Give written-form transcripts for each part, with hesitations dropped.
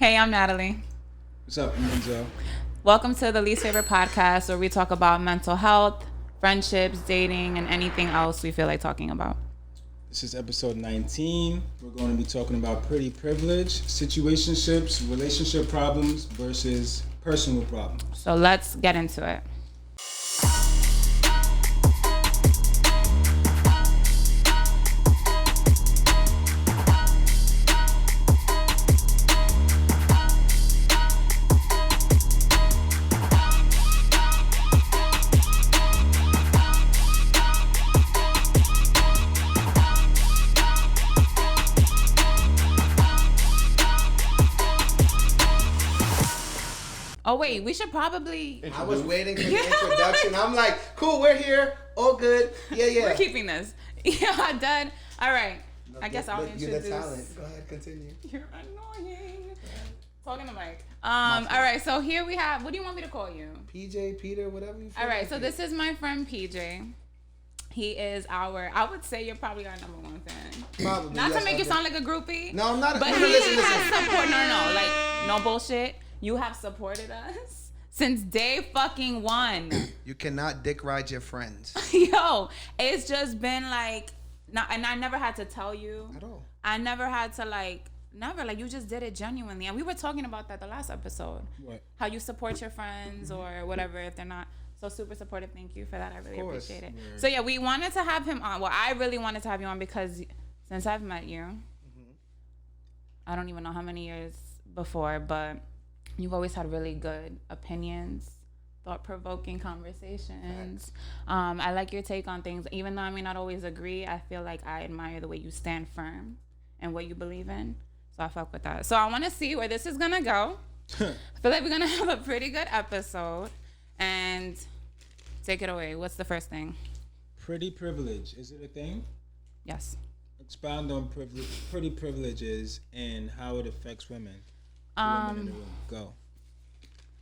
Hey, I'm Natalie. What's up, Denzil? Welcome to the Least Favorite Podcast, where we talk about mental health, friendships, dating, and anything else we feel like talking about. This is episode 19. We're going to be talking about pretty privilege, situationships, relationship problems versus personal problems. So let's get into it. Oh, wait, we should probably... I was waiting for the introduction. I'm like, cool, we're here. All good. Yeah. We're keeping this. Yeah, done. All right. No, I guess I'll introduce... You're the talent. Go ahead, continue. You're annoying. Talking to Mike. All right, so here we have... What do you want me to call you? PJ, Peter, whatever you feel. All right, like so this is my friend PJ. He is I would say you're probably our number one fan. Probably. Not to make you sound like a groupie. No, I'm not. But he has support. No, like, no bullshit. You have supported us since day fucking one. You cannot dick ride your friends. Yo, it's just been like, and I never had to tell you. At all. I never had to never, you just did it genuinely. And we were talking about that the last episode. What? How you support your friends or whatever if they're not. So super supportive. Thank you for that. I really appreciate it. Yeah. So yeah, we wanted to have him on. Well, I really wanted to have you on because since I've met you, I don't even know how many years before, but you've always had really good opinions, thought-provoking conversations. I like your take on things. Even though I may not always agree, I feel like I admire the way you stand firm and what you believe in. So I fuck with that. So I want to see where this is going to go. I feel like we're going to have a pretty good episode. And take it away. What's the first thing? Pretty privilege. Is it a thing? Yes. Expound on pretty privileges and how it affects women. Women in the room. Go.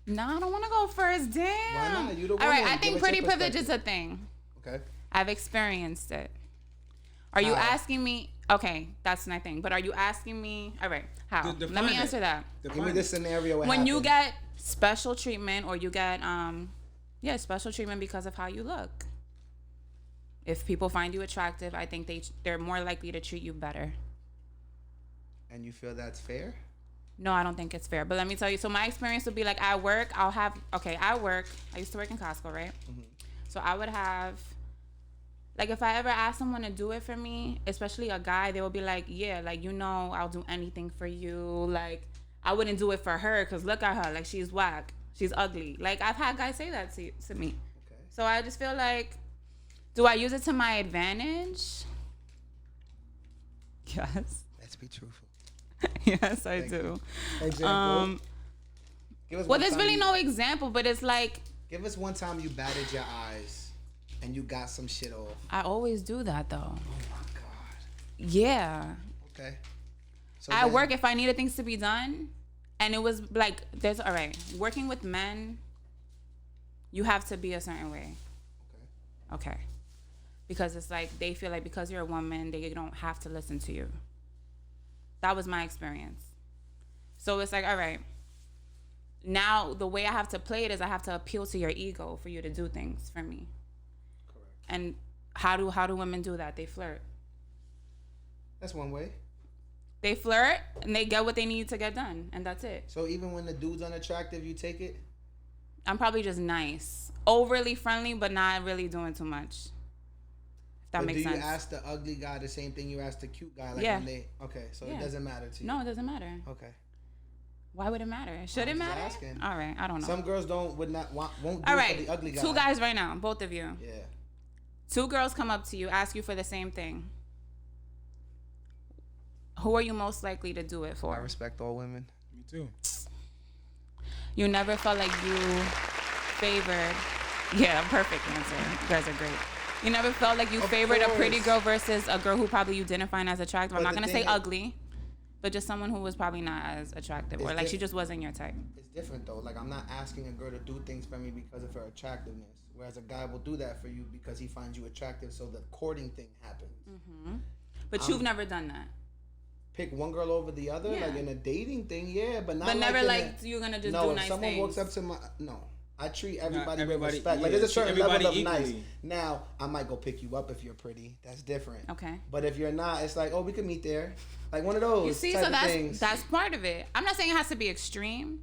No, I don't want to go first. Damn. Why not? You the All right, woman. I think Give us pretty your privilege is perspective. a thing. Okay. I've experienced it. Are you asking me? Okay, that's my thing. But are you asking me? All right, how? Let me answer that. Give me the scenario. When you get special treatment or you get special treatment because of how you look. If people find you attractive, I think they're more likely to treat you better. And you feel that's fair? No, I don't think it's fair. But let me tell you. So my experience would be like at work, I used to work in Costco, right? Mm-hmm. So I would have, if I ever asked someone to do it for me, especially a guy, they would be like, yeah, I'll do anything for you. I wouldn't do it for her because look at her. She's whack. She's ugly. I've had guys say that to me. Okay. So I just feel like, do I use it to my advantage? Yes. Let's be truthful. Yes, I do. Example. There's really no example, but it's like... Give us one time you batted your eyes and you got some shit off. I always do that, though. Oh, my God. Yeah. Okay. So at work, if I needed things to be done, and it was all right, working with men, you have to be a certain way. Okay. Because it's they feel like because you're a woman, they don't have to listen to you. That was my experience. So it's all right. Now, the way I have to play it is I have to appeal to your ego for you to do things for me. Correct. And how do women do that? They flirt. That's one way. They flirt and they get what they need to get done, and that's it. So even when the dude's unattractive, you take it? I'm probably just nice. Overly friendly, but not really doing too much. If that makes sense. Do you ask the ugly guy the same thing you ask the cute guy? Yeah. Okay, so it doesn't matter to you. No, it doesn't matter. Okay. Why would it matter? Should it matter? Asking. All right, I don't know. Some girls won't do it for the ugly guy. Two guys right now, both of you. Yeah. Two girls come up to you, ask you for the same thing. Who are you most likely to do it for? I respect all women. Me too. You never felt like you favored... Yeah, perfect answer. You guys are great. You never felt like you favored a pretty girl versus a girl who probably you didn't find as attractive. I'm not going to say ugly, but just someone who was probably not as attractive or she just wasn't your type. It's different though. I'm not asking a girl to do things for me because of her attractiveness. Whereas a guy will do that for you because he finds you attractive, so the courting thing happens. Mm-hmm. But you've never done that. pick one girl over the other, like in a dating thing, but not. But never like you're gonna just no, do if nice someone things. walks up to my I treat everybody, with everybody, respect. yeah, Like there's a certain level of equally. nice. Now I might go pick you up if you're pretty. That's different. Okay. But if you're not, it's like, oh, we could meet there. Like one of those. You see, type so of things. that's part of it. I'm not saying it has to be extreme,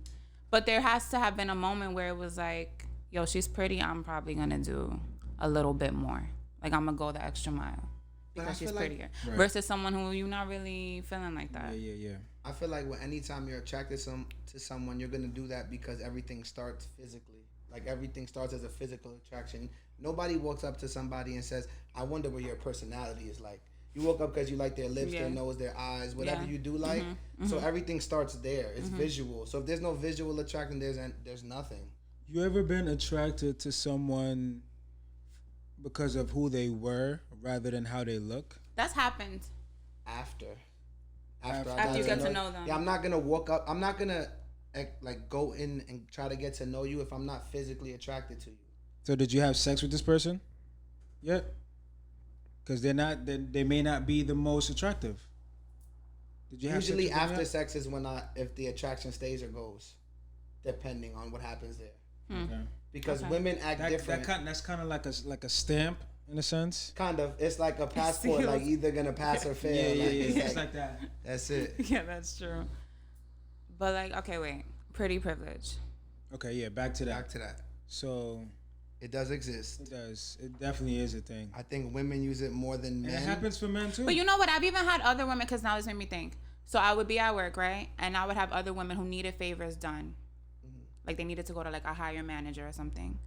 but there has to have been a moment where it was like, yo, she's pretty. I'm probably gonna do a little bit more. Like I'm gonna go the extra mile because she's prettier. Like, versus someone who you're not really feeling like that. Yeah. I feel like anytime you're attracted to someone, you're gonna do that because everything starts physically. Like everything starts as a physical attraction. Nobody walks up to somebody and says, "I wonder what your personality is like." You woke up because you like their lips, their nose, their eyes, whatever you do like. So everything starts there. It's visual. So if there's no visual attraction, there's nothing. You ever been attracted to someone because of who they were rather than how they look? That's happened. After you get to know them. Yeah, I'm not gonna walk up. I'm not gonna like go in and try to get to know you if I'm not physically attracted to you. So did you have sex with this person? Yeah. Because they may not be the most attractive. Did you have usually sex with them after yet? sex is when if the attraction stays or goes, depending on what happens there. Okay. Because women act different. That's kind of like a stamp in a sense. Kind of. It's like a passport, like either gonna pass or fail. Yeah. It's like that. That's it. Yeah, that's true. But like, okay, wait. Pretty privilege. Okay, yeah, back to that. Back to that. So it does exist. It does. It definitely is a thing. I think women use it more than men. And it happens for men too. But you know what? I've even had other women, because now this made me think. So I would be at work, right? And I would have other women who needed favors done. Like they needed to go to like a higher manager or something.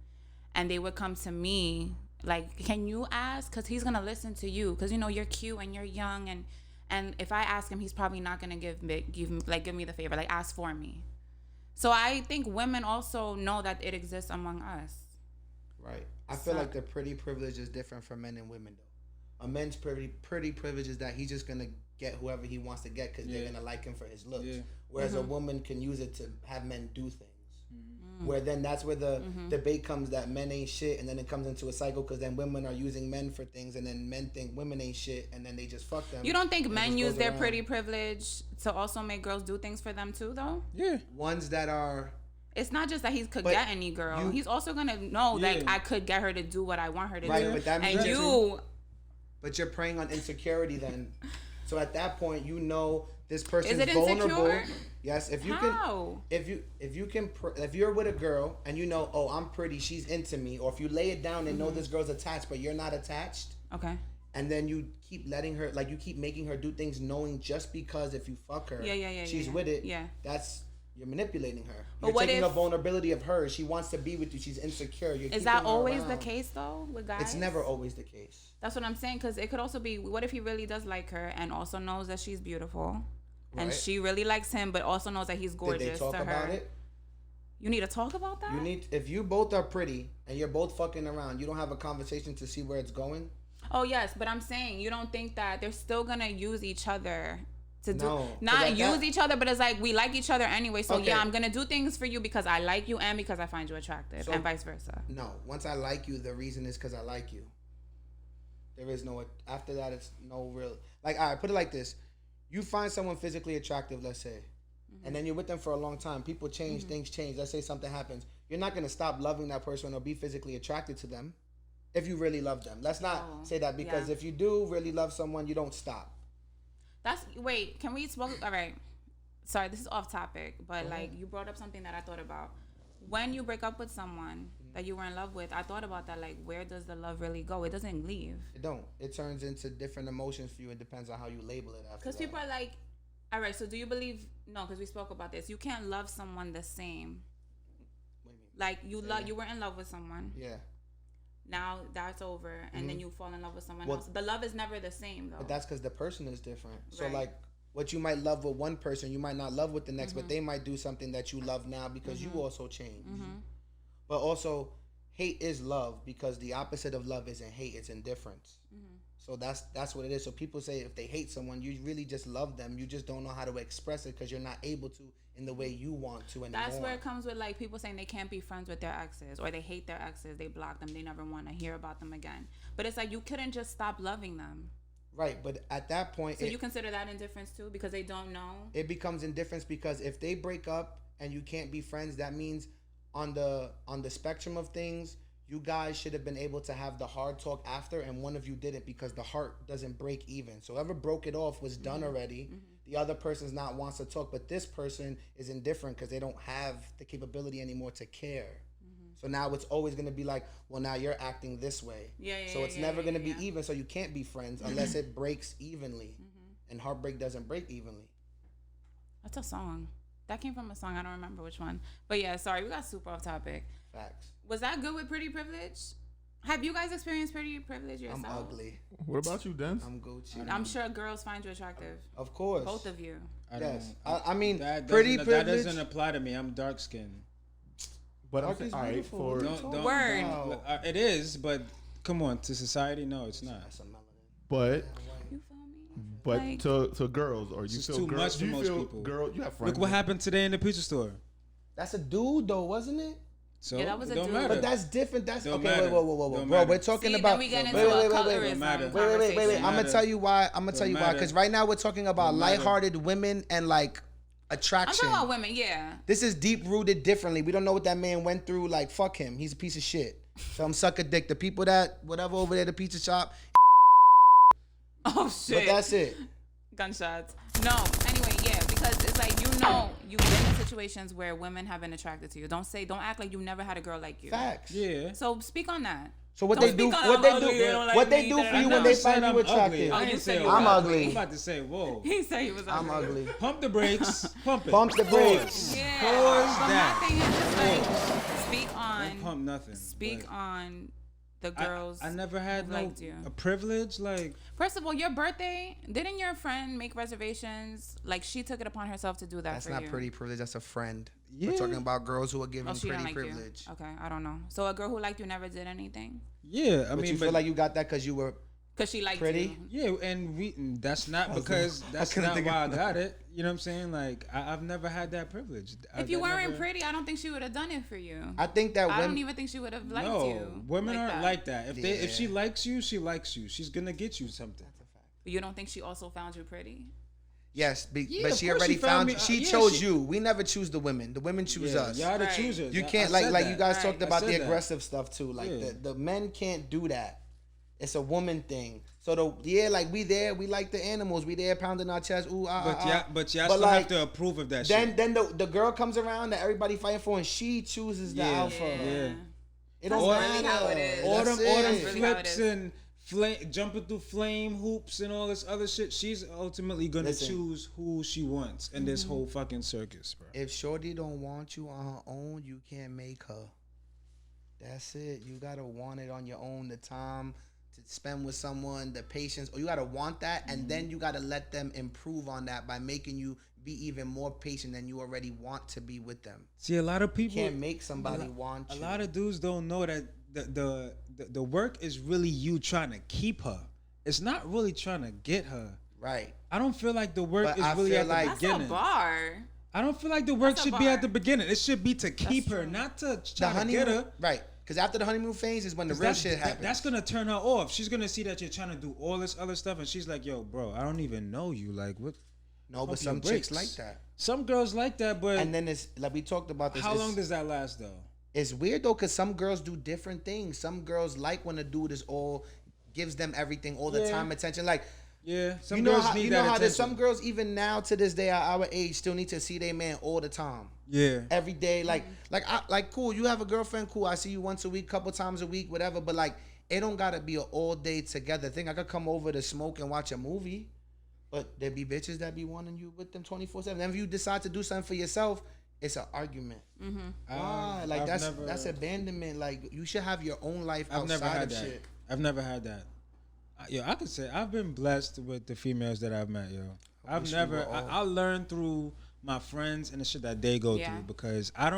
And they would come to me like, can you ask? Because he's going to listen to you. Because, you know, you're cute and you're young. And if I ask him, he's probably not going to give me the favor. Like, ask for me. So I think women also know that it exists among us. Right. I feel like the pretty privilege is different for men and women, though. A man's pretty privilege is that he's just going to get whoever he wants to get because they're going to like him for his looks. Yeah. Whereas a woman can use it to have men do things. Where then that's where the debate comes that men ain't shit, and then it comes into a cycle because then women are using men for things, and then men think women ain't shit, and then they just fuck them. You don't think men use their pretty privilege to also make girls do things for them too, though? Yeah. Ones that are... It's not just that he could get any girl. He's also going to know that I could get her to do what I want her to do. But that means But you're preying on insecurity then. So at that point, you know this person's vulnerable. Insecure? Yes, if you if you're with a girl and you know, oh, I'm pretty, she's into me, or if you lay it down and know this girl's attached but you're not attached. Okay. And then you keep letting her, like you keep making her do things knowing just because if you fuck her, she's with it. Yeah. You're manipulating her. You're taking a vulnerability of hers. She wants to be with you. She's insecure. Is that always the case though with guys? It's never always the case. That's what I'm saying, because it could also be, what if he really does like her and also knows that she's beautiful, and she really likes him, but also knows that he's gorgeous. Did they talk about it? You need to talk about that? If you both are pretty and you're both fucking around, you don't have a conversation to see where it's going? Oh yes, but I'm saying, you don't think that they're still gonna use each other to each other, but it's like we like each other anyway, so I'm gonna do things for you because I like you and because I find you attractive, and vice versa. No, once I like you, the reason is because I like you. There is no, after that, it's no real, like, all right, put it like this. You find someone physically attractive, let's say, and then you're with them for a long time. People change, things change. Let's say something happens. You're not going to stop loving that person or be physically attracted to them if you really love them. Let's not say that, because if you do really love someone, you don't stop. Can we smoke? All right. Sorry, this is off topic, but like you brought up something that I thought about. When you break up with someone that you were in love with, I thought about that. Like, where does the love really go? It doesn't leave. It don't. It turns into different emotions for you. It depends on how you label it after. Because people are like, all right, so do you believe? No, because we spoke about this. You can't love someone the same. What do you mean? Like you were in love with someone. Yeah. Now that's over, and then you fall in love with someone else. The love is never the same, though. But that's because the person is different. So like, what you might love with one person, you might not love with the next, but they might do something that you love now because you also changed. But also, hate is love, because the opposite of love isn't hate; it's indifference. So that's what it is. So people say if they hate someone, you really just love them. You just don't know how to express it because you're not able to in the way you want to anymore. That's where it comes with like people saying they can't be friends with their exes, or they hate their exes, they block them, they never want to hear about them again. But it's like you couldn't just stop loving them. Right, but at that point, so you consider that indifference too, because they don't know. It becomes indifference because if they break up and you can't be friends, that means on the spectrum of things, you guys should have been able to have the hard talk after, and one of you didn't because the heart doesn't break even. So whoever broke it off was done already. The other person's not wants to talk, but this person is indifferent because they don't have the capability anymore to care. So now it's always going to be like, well, now you're acting this way. So it's never going to be even. So you can't be friends unless it breaks evenly. And heartbreak doesn't break evenly. That's a song. That came from a song. I don't remember which one. But yeah, sorry. We got super off topic. Facts. Was that good with pretty privilege? Have you guys experienced pretty privilege yourself? I'm ugly. What about you, Denz? I'm Gucci. I'm sure girls find you attractive. Of course. Both of you. Yes. I mean, that pretty that privilege. doesn't apply to me. I'm dark skinned. But I'm Dark saying, is all right, beautiful. for Don't, Word. Wow. it is, but come on, to society, no, it's not. That's a melanin. but You feel me? but Like- to girls, or you It's feel too girls, much for you most feel people. girl, you have friends. Look what happened today in the pizza store. That's a dude, though, wasn't it? So Yeah, that was it a don't dude. matter. But that's different. That's Don't okay. matter. Whoa. Don't Bro, matter. we're talking See, about. then we get into wait, a wait, colorism matter. wait. I'm conversation. gonna tell you why. I'm gonna tell you why. matter. Because right now we're talking about Don't matter. lighthearted women and like I'm attraction. talking about women, yeah. This is deep rooted differently. We don't know what that man went through. Like, fuck him. He's a piece of shit. So I'm suck a dick. The people that whatever over there, the pizza shop. Oh shit. But that's it. Gunshots. No. Anyway, yeah, because it's like you've been in situations where women have been attracted to you. Don't act like you never had a girl like you. Facts. Yeah. So speak on that. So what Don't they do? speak on What I'm they ugly, they do? don't like What they me, do da, for da, you da. when I they said find I'm you ugly. attractive? I Oh, didn't you say said it you was I'm ugly. ugly. I'm about to say, whoa. He said he was ugly. I'm ugly. Pump the brakes. Pump it. Pump the brakes. Yeah. Pause but that. my thing is just like speak Don't on pump nothing. speak but on the girls. I never had who no liked you. a privilege. Like, First of all, your birthday, didn't your friend make reservations? Like she took it upon herself to do that That's for not you. pretty privilege. That's a friend. yeah. We're talking about girls who are given Oh, she didn't pretty like privilege. you. Okay, I don't know. So a girl who liked you never did anything Yeah, I But mean, you feel like you got that because you were because she liked Pretty? you. yeah, and that's not because that's couldn't not think why I of got it. You know what I'm saying? Like, I've never had that privilege. If you weren't pretty, I don't think she would have done it for you. I think that I don't women. even think she would have liked No, you. women aren't that. like that. If she Yeah. likes you, she likes you. She's gonna get you something. But you don't think she also found you pretty? Yes, Yeah, but of she course already she found found. me. She Yeah, chose she- you. We never choose the women. The women choose Yeah, us. y'all the Right. choosers. You I- can't I like said you that. guys Right. talked I about said the that. aggressive stuff too. Like Yeah. the men can't do that. It's a woman thing. So like we there, we like the animals. We there pounding our chest. Ooh, But y'all But still like, have to approve of that Then shit. then the girl comes around that everybody fighting for, and she chooses the Yeah. alpha. Yeah. It That's don't really matter. how it is. All That's them, all them it. really how it flips is. and jumping through flame hoops and all this other shit. She's ultimately gonna Listen. choose who she wants in this whole fucking circus, bro. If Shorty don't want you on her own, you can't make her. That's it. You gotta want it on your own. The time to spend with someone, the patience, or you gotta want that, and then you gotta let them improve on that by making you be even more patient than you already want to be with them. See, a lot of You people can't make somebody want A you. lot of dudes don't know that the work is really you trying to keep her. It's not really trying to get her. Right. I don't feel like the work But is I really feel at the like- That's a beginning. bar. I don't feel like the work That's a should be at bar. the beginning. It should be to keep her, true. not to The try to honeymoon, get her. right? Because after the honeymoon phase is when the real shit happens. That's gonna turn her off. She's gonna see that you're trying to do all this other stuff, and she's like, "Yo, bro, I don't even know you. Like, what?" no, Pump but some your chicks brakes. like that. Some girls like that, but And then it's like we talked about this. how it's- long does that last though? It's weird though, because some girls do different things. Some girls like when a dude is all gives them everything, all the Yeah. time, attention. Like Yeah, some you know girls how need you that know how there's attention. some girls even now to this day at our age still need to see their man all the time, Yeah, every day. Like cool. You have a girlfriend, cool. I see you once a week, couple times a week, whatever. But like it don't gotta be an all day together thing. I could come over to smoke and watch a movie, but there be bitches that be wanting you with them 24/7. Then if you decide to do something for yourself, it's an argument. Why? Like that's abandonment. Like you should have your own life I've never outside had of that. shit. I've never had that. Yo, I could say I've been blessed with the females that I've met. Yo, I've wish we never. were all. I learned through my friends and the shit that they go Yeah. through because I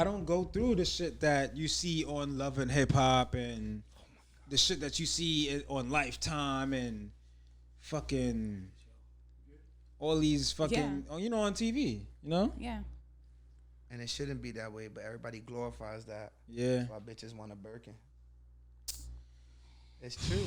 don't go through the shit that you see on Love and Hip Hop and the shit that you see on Lifetime and fucking all these fucking on TV. You know? Yeah. And it shouldn't be that way, but everybody glorifies that. Yeah. That's why bitches want a Birkin. It's true.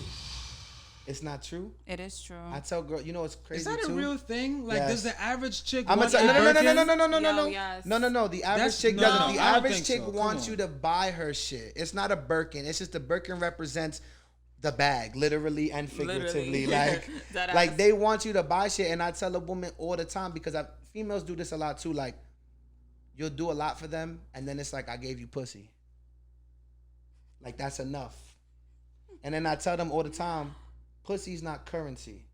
It's not true. It is true. I tell girl, you know it's crazy Is that too? a real thing? Like, Yes. does the average chick I'm want gonna tell a no. Yo, yes. No. The average That's- chick no, doesn't. no, The I don't average think chick so. Come wants on. you to buy her shit. It's not a Birkin. It's just the Birkin represents the bag, literally and figuratively. Literally. Like, That like ass. they want you to buy shit. And I tell a woman all the time because females do this a lot too. Like, you'll do a lot for them, and then it's like, I gave you pussy. Like, that's enough. And then I tell them all the time, pussy's not currency.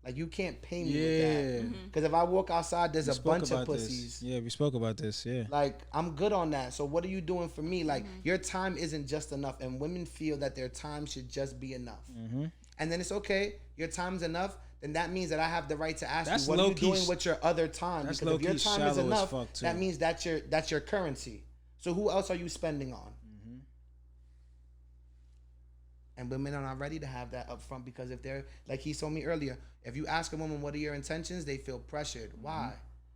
Like, you can't pay me with that. Because if I walk outside, there's a bunch of pussies. Yeah, we spoke about this. Yeah. Like, I'm good on that. So what are you doing for me? Like, your time isn't just enough. And women feel that their time should just be enough. And then it's okay. Your time's enough. Then that means that I have the right to ask That's you, what are you low-key doing with your other time? that's Because if your low-key time is shallow as enough, fuck, too. that means that's your currency. So who else are you spending on? And women are not ready to have that up front because if they're, like he told me earlier, if you ask a woman what are your intentions, they feel pressured. Why?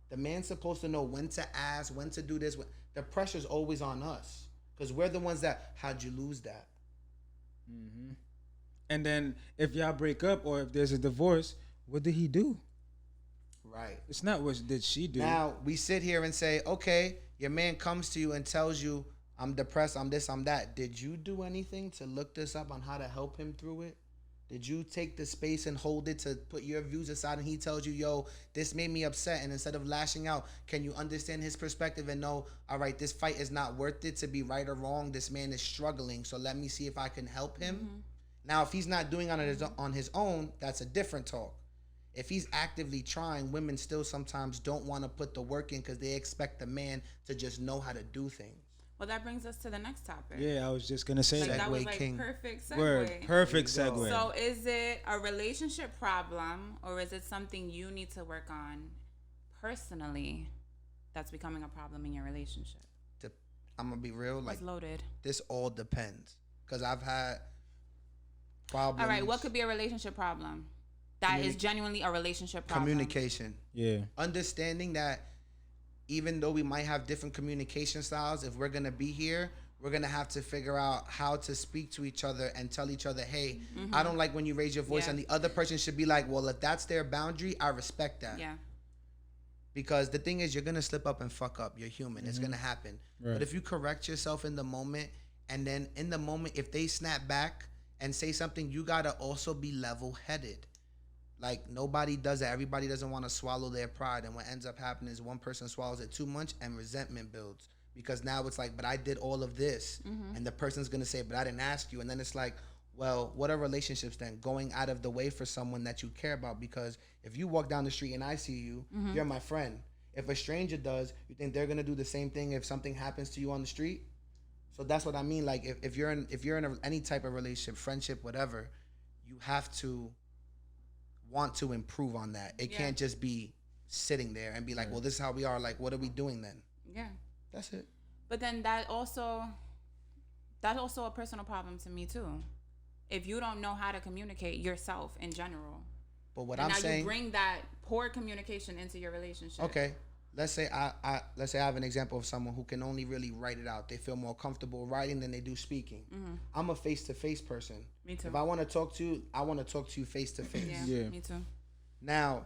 The man's supposed to know when to ask, when to do this. The pressure's always on us because we're the ones that, how'd you lose that? And then if y'all break up or if there's a divorce, what did he do? Right. It's not what did she do. Now we sit here and say, okay, your man comes to you and tells you, I'm depressed, I'm this, I'm that. Did you do anything to look this up on how to help him through it? Did you take the space and hold it to put your views aside and he tells you, yo, this made me upset, and instead of lashing out, can you understand his perspective and know, all right, this fight is not worth it to be right or wrong. This man is struggling, so let me see if I can help him. Now, if he's not doing it on his own, that's a different talk. If he's actively trying, women still sometimes don't want to put the work in because they expect the man to just know how to do things. Well, that brings us to the next topic. Yeah, I was just gonna say Like, that. that was Segue like king. perfect segue. Word, perfect There you go. segue. So is it a relationship problem or is it something you need to work on personally that's becoming a problem in your relationship? I'm going to be real. Like, It's loaded. this all depends because I've had problems. All right, what could be a relationship problem? That is genuinely a relationship problem. Communication. Yeah. Understanding that even though we might have different communication styles, if we're going to be here, we're going to have to figure out how to speak to each other and tell each other, hey, I don't like when you raise your voice. Yeah. And the other person should be like, well, if that's their boundary, I respect that. Yeah. Because the thing is, you're going to slip up and fuck up. You're human. It's going to happen. Right. But if you correct yourself in the moment, and then in the moment, if they snap back and say something, you got to also be level-headed. Like, nobody does that. Everybody doesn't want to swallow their pride. And what ends up happening is one person swallows it too much and resentment builds. Because now it's like, but I did all of this. And the person's going to say, but I didn't ask you. And then it's like, well, what are relationships then? Going out of the way for someone that you care about. Because if you walk down the street and I see you, you're my friend. If a stranger does, you think they're going to do the same thing if something happens to you on the street? So that's what I mean. Like, if you're in any type of relationship, friendship, whatever, you have to want to improve on that. It can't just be sitting there and be like, well, this is how we are. Like, what are we doing then? Yeah. That's it. But then that's also a personal problem to me too. If you don't know how to communicate yourself in general. But what And I'm now saying, you bring that poor communication into your relationship. okay, let's say I have an example of someone who can only really write it out. They feel more comfortable writing than they do speaking. I'm a face-to-face person. Me too. If I want to talk to you, I want to talk to you face-to-face. Yeah. Me too. Now,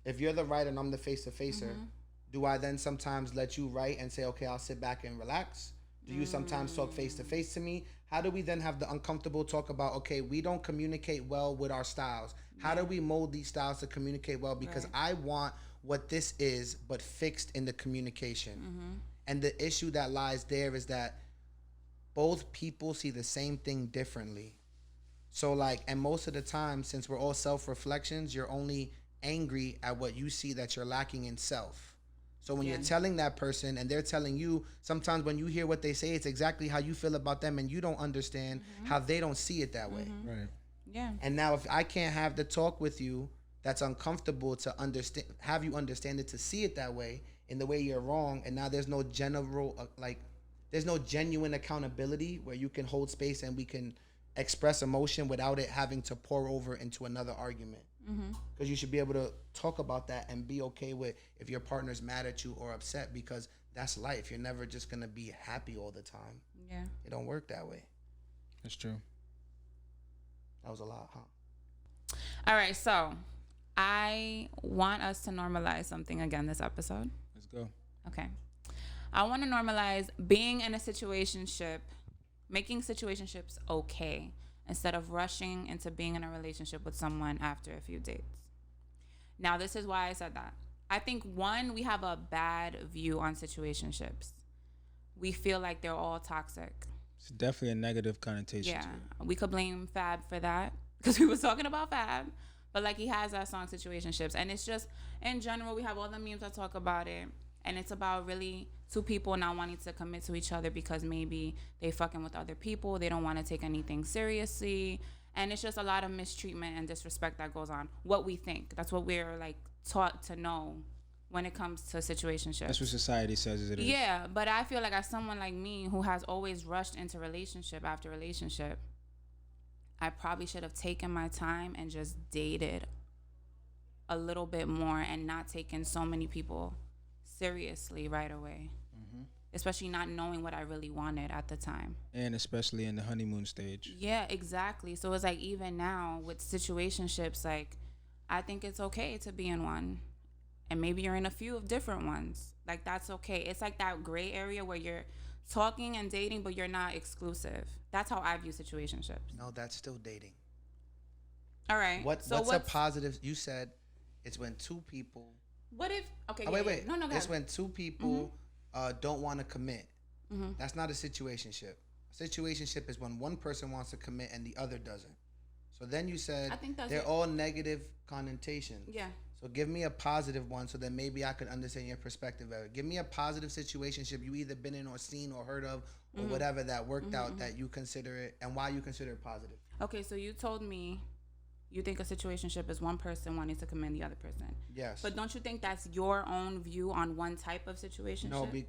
if you're the writer and I'm the face-to-facer, do I then sometimes let you write and say, okay, I'll sit back and relax? Do you sometimes talk face-to-face to me? How do we then have the uncomfortable talk about, okay, we don't communicate well with our styles. How do we mold these styles to communicate well? Because I want what this is, but fixed in the communication. And the issue that lies there is that both people see the same thing differently. So like, and most of the time, since we're all self-reflections, you're only angry at what you see that you're lacking in self. So when you're telling that person and they're telling you, sometimes when you hear what they say, it's exactly how you feel about them and you don't understand how they don't see it that way. Right. Yeah. And now if I can't have the talk with you that's uncomfortable to understand, have you understand it to see it that way in the way you're wrong, and now there's no general, there's no genuine accountability where you can hold space and we can express emotion without it having to pour over into another argument. Because you should be able to talk about that and be okay with if your partner's mad at you or upset, because that's life. You're never just going to be happy all the time. Yeah. It don't work that way. That's true. That was a lot, huh? All right, so I want us to normalize something again this episode. Let's go. Okay. I want to normalize being in a situationship, making situationships okay, instead of rushing into being in a relationship with someone after a few dates. Now, this is why I said that. I think, one, we have a bad view on situationships. We feel like they're all toxic. It's definitely a negative connotation. Yeah, To it. we could blame Fab for that because we was talking about Fab, but like he has that song situationships, and it's just in general we have all the memes that talk about it, and it's about really two people not wanting to commit to each other because maybe they fucking with other people, they don't want to take anything seriously, and it's just a lot of mistreatment and disrespect that goes on. What we think, that's what we're like taught to know when it comes to situationships. That's what society says it is. Yeah, but I feel like as someone like me who has always rushed into relationship after relationship, I probably should have taken my time and just dated a little bit more and not taken so many people seriously right away. Mm-hmm. Especially not knowing what I really wanted at the time. And especially in the honeymoon stage. Yeah, exactly. So it's like even now with situationships, like I think it's okay to be in one. And maybe you're in a few of different ones. Like, that's okay. It's like that gray area where you're talking and dating, but you're not exclusive. That's how I view situationships. No, that's still dating. All right. What's a positive? You said it's when two people. What if? Okay. Wait. No. It's when two people don't want to commit. Mm-hmm. That's not a situationship. A situationship is when one person wants to commit and the other doesn't. So then you said I think they're all negative connotations. Yeah. So give me a positive one so that maybe I could understand your perspective better. Give me a positive situationship you either been in or seen or heard of or whatever that worked out that you consider it and why you consider it positive. Okay, so you told me you think a situationship is one person wanting to commend the other person. Yes. But don't you think that's your own view on one type of situationship?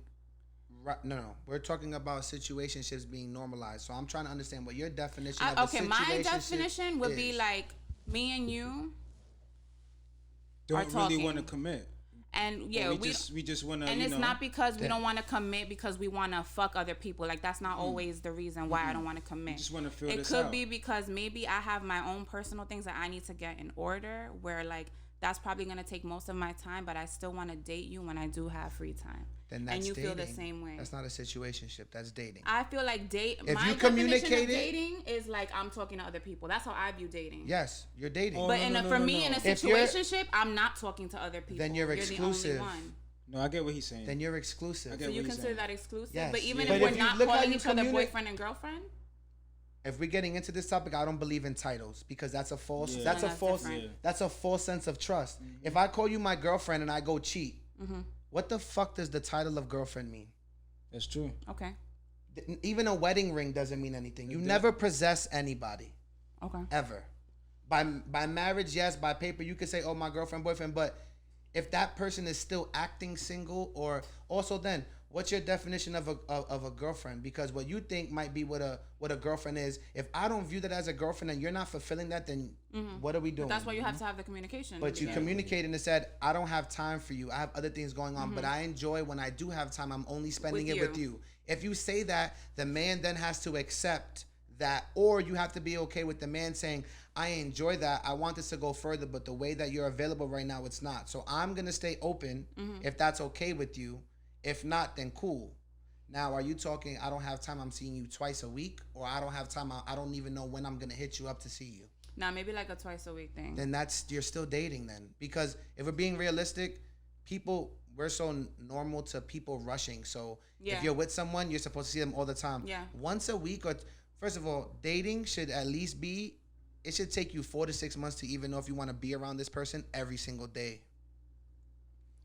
No. We're talking about situationships being normalized. So I'm trying to understand what your definition of okay, a situationship my definition would be is. like me and you Don't really want to commit. And yeah, we just want to. And it's not because we don't want to commit because we want to fuck other people. Like that's not always the reason why I don't want to commit. Just want to feel it this could out. be because maybe I have my own personal things that I need to get in order. Where like that's probably gonna take most of my time, but I still want to date you when I do have free time. Then that's and you dating. feel the same way. That's not a situationship. That's dating. I feel like If my you definition of dating is like I'm talking to other people. That's how I view dating. Yes, you're dating. But in a situationship, I'm not talking to other people. Then you're exclusive. The only one. No, I get what he's saying. Then you're exclusive. So you consider that exclusive? Yes. But even But if we're not calling each other boyfriend and girlfriend? If we're getting into this topic, I don't believe in titles because that's a false. Yeah. That's a false. Different. That's a false sense of trust. Mm-hmm. If I call you my girlfriend and I go cheat, what the fuck does the title of girlfriend mean? That's true. Okay. Even a wedding ring doesn't mean anything. You never possess anybody. Okay. Ever. By marriage, yes. By paper, you could say, "Oh, my girlfriend, boyfriend." But if that person is still acting single, or also then, what's your definition of a girlfriend? Because what you think might be what a girlfriend is. If I don't view that as a girlfriend and you're not fulfilling that, then what are we doing? But that's why you have to have the communication. But you communicated and said, "I don't have time for you. I have other things going on, but I enjoy when I do have time. I'm only spending it with you." If you say that, the man then has to accept that, or you have to be okay with the man saying, "I enjoy that. I want this to go further, but the way that you're available right now, it's not. So I'm gonna stay open if that's okay with you. If not, then cool." Now, are you talking, "I don't have time, I'm seeing you twice a week," or "I don't have time, I don't even know when I'm gonna hit you up to see you"? Nah, maybe like a twice a week thing. Then you're still dating then. Because if we're being realistic, we're so normal to people rushing. So if you're with someone, you're supposed to see them all the time. Yeah. Once a week, or first of all, dating should at least be, it should take you 4 to 6 months to even know if you want to be around this person every single day.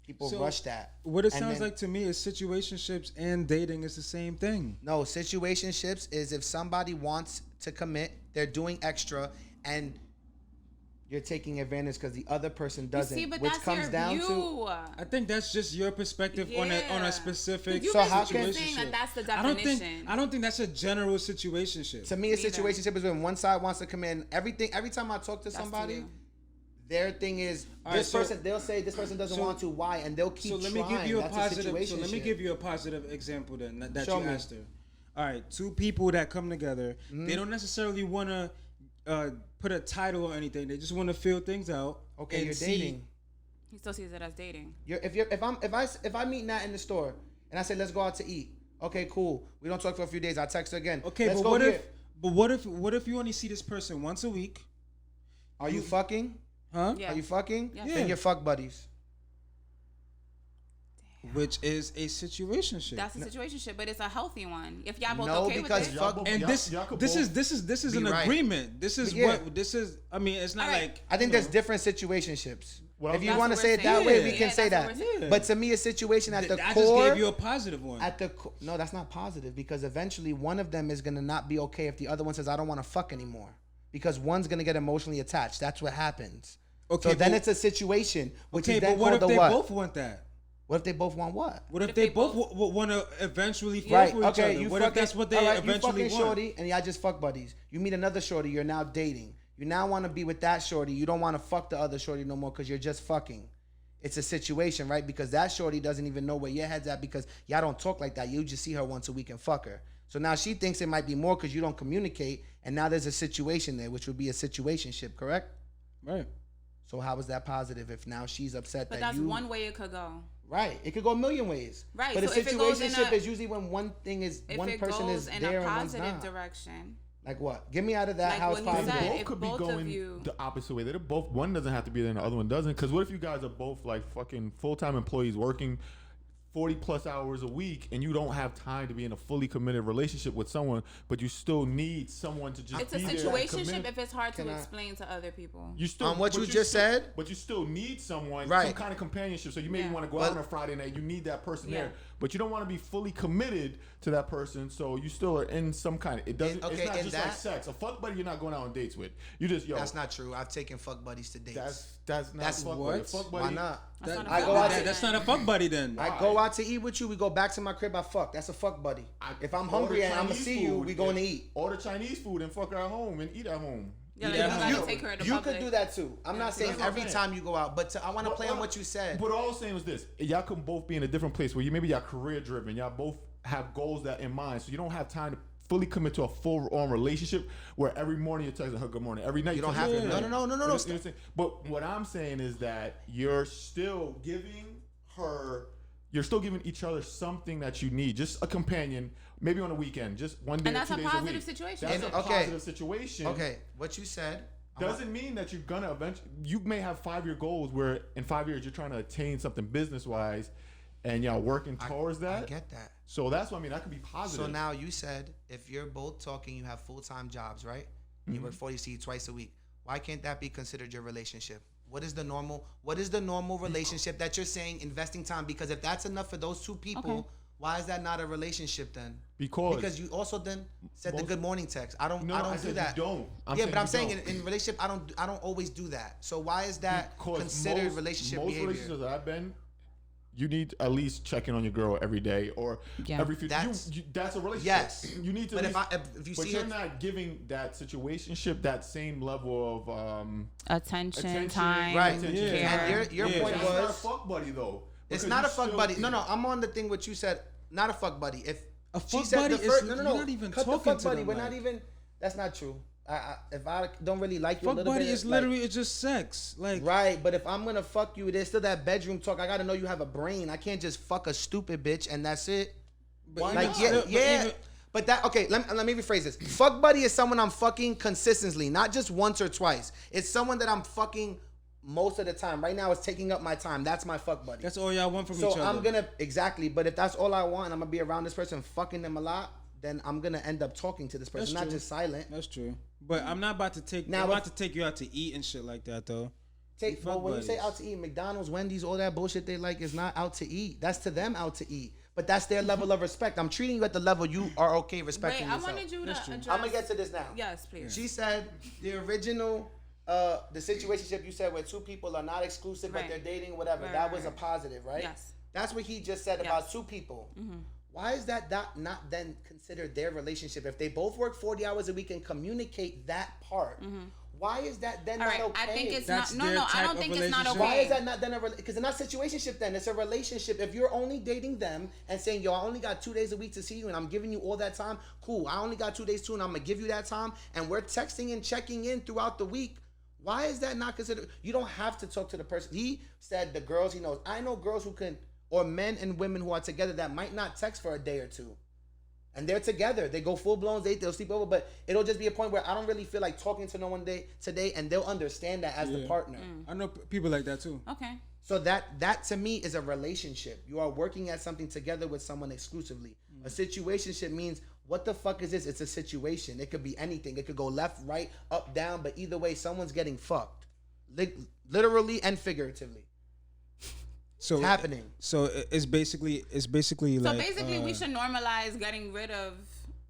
People rush that. What it sounds like to me is situationships and dating is the same thing. No, situationships is if somebody wants to commit, they're doing extra, and you're taking advantage because the other person doesn't. But which that's comes your down view. to. I think that's just your perspective on a specific. You So how can saying that that's the definition? I don't think that's a general situationship. To me, a situationship is when one side wants to come in. Every time I talk to somebody, their thing is person. They'll say this person doesn't want to. Why? And they'll keep trying. So let me give you a positive example then that you asked her. All right, two people that come together, they don't necessarily want to put a title or anything. They just want to feel things out. Okay, you're dating. He still sees it as dating. If I meet Nat in the store and I say let's go out to eat. Okay, cool. We don't talk for a few days. I text her again. Okay, let's but go what here. what if you only see this person once a week? Are you fucking? Huh? Yeah. Are you fucking? Yeah. Then you're fuck buddies. Which is a situationship. That's a situationship, but it's a healthy one. If y'all both No, okay because with it. fuck. And this is be an right. agreement. This is Yeah. what this is. I mean, it's not All right. like I think you know. there's different situationships. Well, if you That's want to what say we're it that saying. way, we Yeah, can say that's that. what we're saying. Yeah. But to me, a situation at the I core. just gave you a positive one. At the no, that's not positive because eventually one of them is gonna not be okay if the other one says I don't want to fuck anymore because one's gonna get emotionally attached. That's what happens. Okay, So then but- it's a situation which Okay, is then but what called if the they what? both want that? What if they both want what? What if they both want to eventually fall Right. for each Okay. other? You What fucking, if that's what they all right, eventually you fucking want? shorty and y'all just fuck buddies. You meet another shorty. You're now dating. You now want to be with that shorty. You don't want to fuck the other shorty no more because you're just fucking. It's a situation, right? Because that shorty doesn't even know where your head's at because y'all don't talk like that. You just see her once a week and fuck her. So now she thinks it might be more because you don't communicate, and now there's a situation there, which would be a situationship, correct? Right. So how is that positive if now she's upset But that that's you? one way it could go. Right. It could go a million ways. Right, But so a if it goes in situationship a- is usually when one thing is If one it person goes is in there a and one's positive not. direction. Like what? Get me out of that. Like How it's what he They positive. said, both if could be both of going you- the opposite way. They're both, one doesn't have to be there and the other one doesn't. Because what if you guys are both like fucking full-time employees working 40 plus hours a week and you don't have time to be in a fully committed relationship with someone, but you still need someone to just It's a be there and situationship commit? if it's hard to Can I- explain to other people. You still On what but you just still- said? but you still need someone, Right. some kind of companionship. So you maybe Yeah. want to go out on a Friday night. You need that person Yeah. there, but you don't want to be fully committed to that person. So you still are in some kind of. It doesn't. Okay, it's not and just like that- sex. A fuck buddy, you're not going out on dates with. You just That's not true. I've taken fuck buddies to dates. That's not That's fuck what? buddy. Fuck buddy. Why not? That's not a I fuck go out buddy to- That's then. not a fuck buddy then. I go out to eat with you. We go back to my crib. I fuck. That's a fuck buddy. If I'm hungry and I'm gonna see you, we going to eat. Order Chinese food and fuck at home and eat at home. Yeah, Yeah, like, you you- gotta take her to You public. could do that too. I'm not saying That's what I'm every saying. time you go out, but I want to play on what you said. But all I'm saying was this: y'all can both be in a different place where you maybe y'all career driven. Y'all both have goals that in mind, so you don't have time to fully commit to a full-on relationship where every morning you're texting her good morning, every night You don't texting have her to. good No, night. no, no, no, no, You no. understand? But what I'm saying is that you're still giving each other something that you need, just a companion, maybe on a weekend, just one day And or that's 2 a days a positive week. situation. That's And- a okay. positive situation. Okay, what you said. Doesn't mean that you're gonna eventually. You may have 5-year goals where in 5 years you're trying to attain something business wise, and y'all working towards that. I get that. So that's what I mean. That could be positive. So now you said if you're both talking, you have full-time jobs, right? You work 40 hours twice a week. Why can't that be considered your relationship? What is the normal relationship that you're saying investing time? Because if that's enough for those two people, Okay. why is that not a relationship then? Because you also then said the most- good morning text. I don't I do said that. You don't. But I'm saying you don't. in relationship, I don't always do that. So why is that Because considered relationship most behavior? relationships that I've been, you need at least checking on your girl every day or Yeah. every few. That's- That's a relationship. Yes. You need to. But at least, if you but see you're it, not giving that situationship that same level of Attention, time, Right. attention. care. and your Yeah. point That's not a was fuck buddy though. it's because not you a fuck still- buddy. No, I'm on the thing what you said. Not a fuck buddy. If A she fuck said buddy the first, is no, you're not even cut the talking fuck to buddy. them, We're like- not even. That's not true. If I don't really like you a Fuck little buddy bit, is literally it's just sex. Like right. But if I'm gonna fuck you, there's still that bedroom talk. I gotta know you have a brain. I can't just fuck a stupid bitch and that's it. but Why even Like still- but yeah. even- But that okay. Let me rephrase this. Fuck buddy is someone I'm fucking consistently, not just once or twice. It's someone that I'm fucking most of the time. Right now, it's taking up my time. That's my fuck buddy. that's all y'all want from So each other. I'm gonna exactly. But if that's all I want, I'm gonna be around this person, fucking them a lot. Then I'm gonna end up talking to this person, That's not true. just silent. That's true. But I'm not about to take. Now I'm about if- to take you out to eat and shit like that though. Take fuck well, when you say buddies. out to eat, McDonald's, Wendy's, all that bullshit they like is not out to eat. That's to them out to eat. But that's their level of respect. I'm treating you at the level you are okay respecting Wait, I yourself. wanted you to That's true. address. I'm gonna get to this now. Yes, please. She said the original, the situationship you said where two people are not exclusive but Right. they're dating, whatever. Right, that right, was a right. positive, right? Yes. That's what he just said Yes. about two people. Why is that not then considered their relationship? If they both work 40 hours a week and communicate that part, Why is that then All not right, okay? I think it's That's not. No, their no, I type don't of think it's not okay. relationship. Why is that not then because it's not situationship then? It's a relationship. If you're only dating them and saying, yo, I only got 2 days a week to see you and I'm giving you all that time, cool. I only got 2 days too and I'm going to give you that time and we're texting and checking in throughout the week. Why is that not considered? You don't have to talk to the person. He said the girls he knows. I know girls who can, or men and women who are together that might not text for a day or two. And they're together. They go full-blown date. They'll sleep over. But it'll just be a point where I don't really feel like talking to no one today. And they'll understand that as the partner. I know people like that too. Okay. So that to me is a relationship. You are working at something together with someone exclusively. A situationship means, what the fuck is this? It's a situation. It could be anything. It could go left, right, up, down. But either way, someone's getting fucked. Literally and figuratively. So It's happening. So it's basically like. So basically, we should normalize getting rid of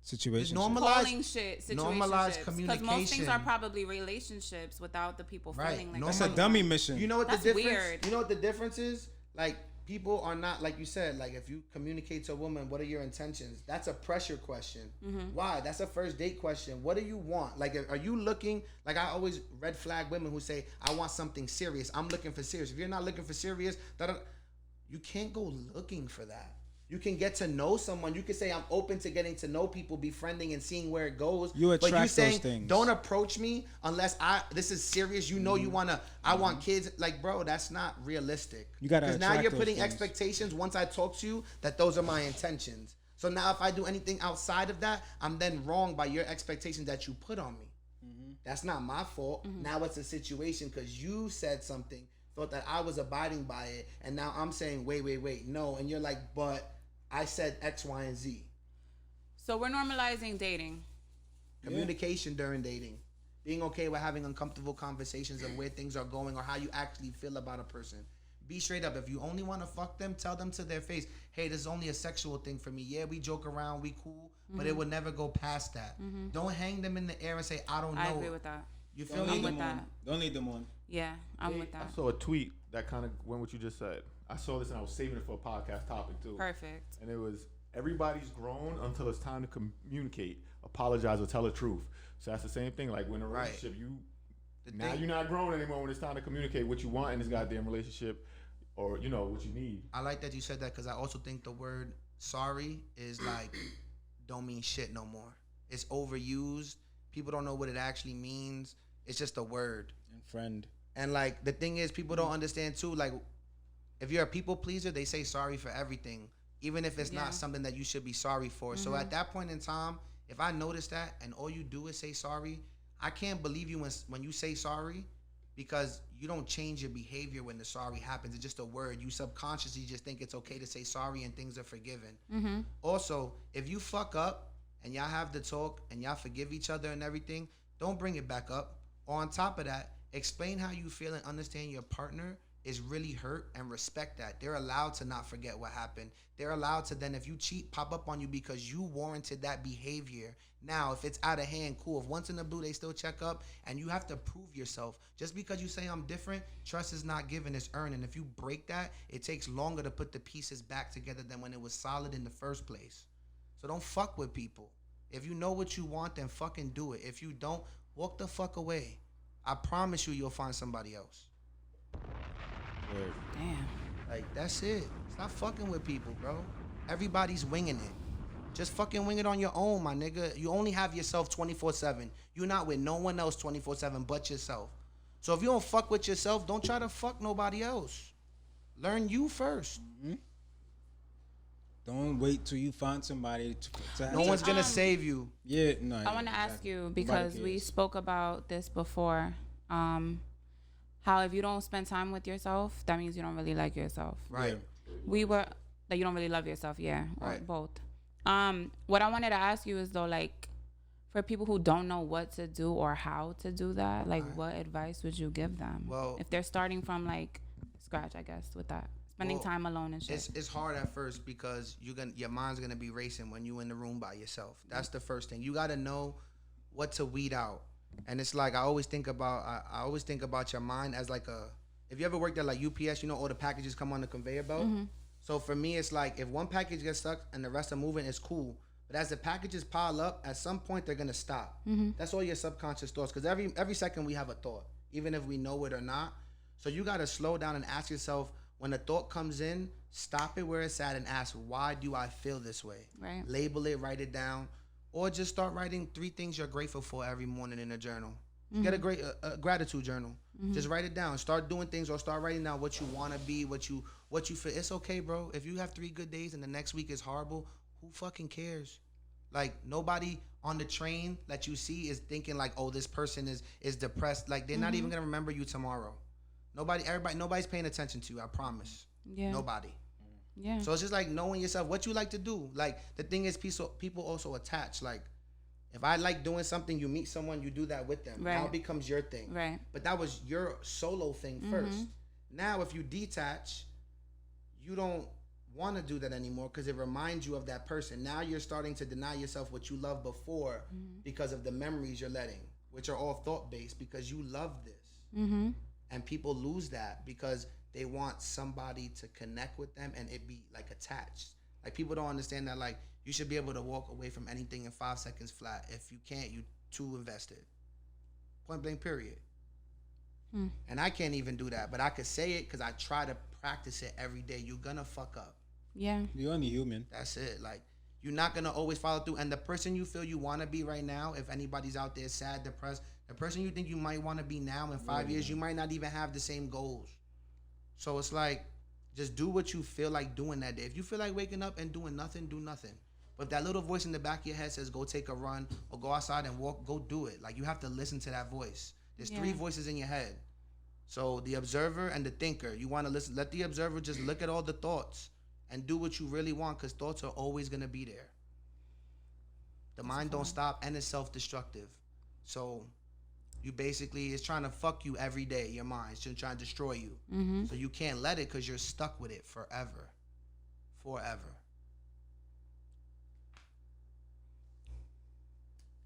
Situation. calling shit situationships. Normalize Because most things communication. are probably relationships without the people Right. feeling like That's that. a dummy mission. You know what That's the difference? weird. You know what the difference is? Like, people are not, like you said, like if you communicate to a woman, what are your intentions? That's a pressure question. Why? That's a first date question. What do you want? Like, are you looking, like I always red flag women who say, I want something serious. I'm looking for serious. If you're not looking for serious, you can't go looking for that. You can get to know someone. You can say, I'm open to getting to know people, befriending and seeing where it goes. You attract but you saying, those things. Don't approach me unless this is serious. You know you wanna, I want kids. Like, bro, that's not realistic. You gotta Because now attract you're those putting things. expectations once I talk to you that those are my intentions. So now if I do anything outside of that, I'm then wrong by your expectations that you put on me. That's not my fault. Now it's a situation because you said something, thought that I was abiding by it, and now I'm saying, wait, no. And you're like, but I said X, Y, and Z. So we're normalizing dating. Communication during dating. Being okay with having uncomfortable conversations of where things are going or how you actually feel about a person. Be straight up. If you only want to fuck them, tell them to their face, hey, this is only a sexual thing for me. Yeah, we joke around, we cool, but it would never go past that. Don't hang them in the air and say, I don't know. I agree with that. You feel Don't me? lead them with on. that. Don't lead them on. Yeah, I'm with that. I saw a tweet that kind of went what you just said. I saw this and I was saving it for a podcast topic too. Perfect. And it was, everybody's grown until it's time to communicate, apologize, or tell the truth. So that's the same thing. Like when a Right. relationship, you're not grown anymore when it's time to communicate what you want in this goddamn relationship, or you know what you need. I like that you said that because I also think the word sorry is like don't mean shit no more. It's overused. People don't know what it actually means. It's just a word. And friend. And like the thing is, people don't understand too. Like if you're a people pleaser, they say sorry for everything, even if it's not something that you should be sorry for. So at that point in time, if I notice that and all you do is say sorry, I can't believe you when you say sorry, because you don't change your behavior when the sorry happens. It's just a word. You subconsciously just think it's okay to say sorry and things are forgiven. Also, if you fuck up and y'all have the talk and y'all forgive each other and everything, don't bring it back up. Or on top of that, explain how you feel and understand your partner is really hurt and respect that. They're allowed to not forget what happened. They're allowed to then, if you cheat, pop up on you because you warranted that behavior. Now, if it's out of hand, cool. If once in the blue they still check up and you have to prove yourself. Just because you say I'm different, trust is not given, it's earned. And if you break that, it takes longer to put the pieces back together than when it was solid in the first place. So don't fuck with people. If you know what you want, then fucking do it. If you don't, walk the fuck away. I promise you'll find somebody else. Word. Damn. Like, that's it. Stop fucking with people, bro. Everybody's winging it. Just fucking wing it on your own, my nigga. You only have yourself 24/7. You're not with no one else 24/7 but yourself. So if you don't fuck with yourself, don't try to fuck nobody else. Learn you first. Don't wait till you find somebody to have No one's gonna save you. Yeah, no. I want to ask you, because we spoke about this before, how if you don't spend time with yourself, that means you don't really like yourself. Right. We were that you don't really love yourself, yeah, or Right. both. What I wanted to ask you is though, like, for people who don't know what to do or how to do that, like, what advice would you give them? Well, if they're starting from like scratch, I guess, with that, spending time alone and shit. It's hard at first because your mind's gonna be racing when you in the room by yourself. That's the first thing. You gotta know what to weed out. And it's like I always think about your mind as like if you ever worked at like UPS, you know all the packages come on the conveyor belt. So for me, it's like if one package gets stuck and the rest are moving, it's cool. But as the packages pile up, at some point they're gonna stop. That's all your subconscious thoughts. Because every second we have a thought, even if we know it or not. So you gotta slow down and ask yourself, when a thought comes in, stop it where it's at and ask, why do I feel this way? Right. Label it, write it down, or just start writing 3 things you're grateful for every morning in a journal. Get a gratitude journal. Just write it down. Start doing things, or start writing down what you want to be, what you feel. It's okay, bro. If you have 3 good days and the next week is horrible, who fucking cares? Like, nobody on the train that you see is thinking like, oh, this person is depressed. Like, they're not even gonna remember you tomorrow. Nobody's paying attention to you. I promise. Yeah. Nobody. Yeah. So it's just like knowing yourself, what you like to do. Like, the thing is, people also attach. Like, if I like doing something, you meet someone, you do that with them. Right. Now it becomes your thing. Right. But that was your solo thing first. Now, if you detach, you don't want to do that anymore because it reminds you of that person. Now you're starting to deny yourself what you loved before because of the memories you're letting, which are all thought-based, because you love this. And people lose that because they want somebody to connect with them and it be like attached. Like, people don't understand that, like, you should be able to walk away from anything in 5 seconds flat. If you can't, you too invested. Point blank, period. And I can't even do that, but I could say it because I try to practice it every day. You're gonna fuck up. Yeah. You're only human. That's it. Like, you're not gonna always follow through. And the person you feel you want to be right now, if anybody's out there sad, depressed, the person you think you might want to be now in 5 years, you might not even have the same goals. So it's like, just do what you feel like doing that day. If you feel like waking up and doing nothing, do nothing. But if that little voice in the back of your head says, go take a run or go outside and walk, go do it. Like, you have to listen to that voice. There's 3 voices in your head. So the observer and the thinker, you want to listen. Let the observer just look at all the thoughts and do what you really want, because thoughts are always going to be there. The mind don't stop, and it's self-destructive. So you basically, it's trying to fuck you every day, your mind. It's trying to destroy you. So you can't let it because you're stuck with it forever. Forever.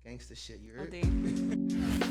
Gangsta shit, you heard? I think.